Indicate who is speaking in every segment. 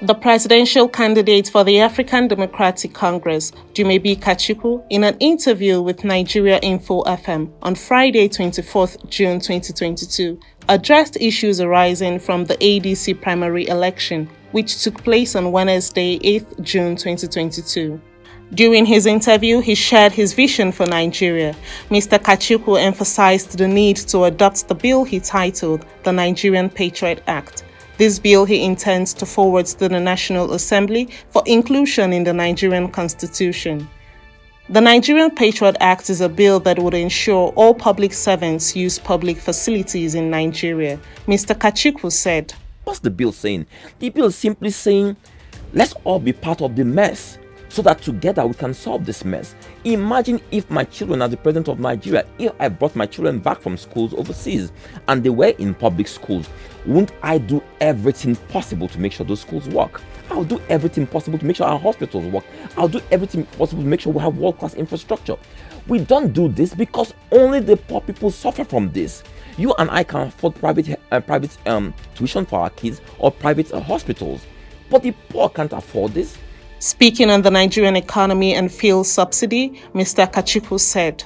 Speaker 1: The presidential candidate for the African Democratic Congress, Dumebi Kachikwu, in an interview with Nigeria Info FM on Friday, 24th June 2022, addressed issues arising from the ADC primary election, which took place on Wednesday, 8th June 2022. During his interview, he shared his vision for Nigeria. Mr. Kachikwu emphasized the need to adopt the bill he titled the Nigerian Patriot Act. This bill he intends to forward to the National Assembly for inclusion in the Nigerian Constitution. The Nigerian Patriot Act is a bill that would ensure all public servants use public facilities in Nigeria. Mr. Kachikwu said,
Speaker 2: "What's the bill saying? The bill is simply saying, let's all be part of the mess, so that together we can solve this mess. Imagine if my children, as the president of Nigeria, if I brought my children back from schools overseas and they were in public schools, wouldn't I do everything possible to make sure those schools work? I'll do everything possible to make sure our hospitals work. I'll do everything possible to make sure we have world-class infrastructure. We don't do this because only the poor people suffer from this. You and I can afford private tuition for our kids or private hospitals, but the poor can't afford this."
Speaker 1: Speaking on the Nigerian economy and fuel subsidy, Mr. Kachikwu said,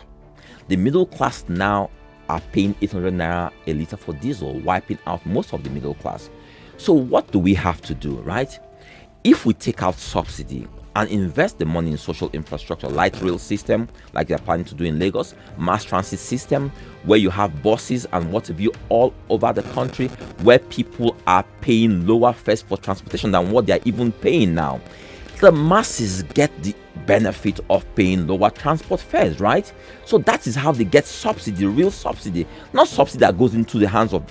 Speaker 2: "The middle class now are paying 800 naira a litre for diesel, wiping out most of the middle class. So what do we have to do, right? If we take out subsidy and invest the money in social infrastructure, light rail system, like they're planning to do in Lagos, mass transit system, where you have buses and what have you all over the country, where people are paying lower fares for transportation than what they're even paying now, the masses get the benefit of paying lower transport fares, right? So that is how they get subsidy, real subsidy, not subsidy that goes into the hands of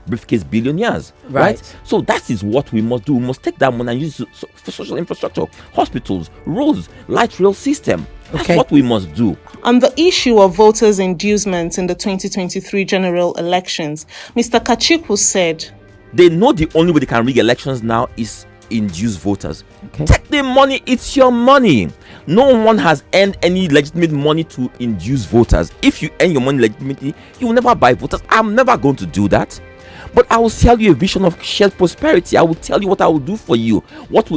Speaker 2: briefcase billionaires, right? So that is what we must do. We must take that money and use it for social infrastructure, hospitals, roads, light rail system. That's what we must do.
Speaker 1: On the issue of voters' inducements in the 2023 general elections, Mr. Kachikwu said,
Speaker 2: "They know the only way they can rig elections now is induce voters. Take the money, it's your money. No one has earned any legitimate money to induce voters. If you earn your money legitimately, you will never buy voters. I'm never going to do that. But I will sell you a vision of shared prosperity. I will tell you what I will do for you,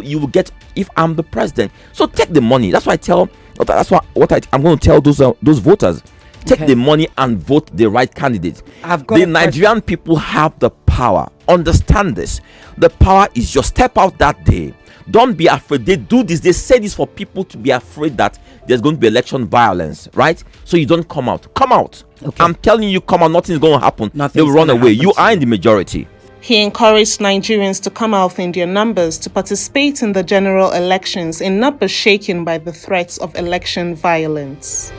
Speaker 2: you will get if I'm the president. So take the money." That's why I'm going to tell those voters. Take the money and vote the right candidate. The Nigerian people have the power. Understand this. The power is just step out that day. Don't be afraid. They do this. They say this for people to be afraid that there's going to be election violence, right? So you don't come out. Come out. I'm telling you, come out. Nothing's going to happen. They will run away. You are in the majority.
Speaker 1: He encouraged Nigerians to come out in their numbers to participate in the general elections and not be shaken by the threats of election violence.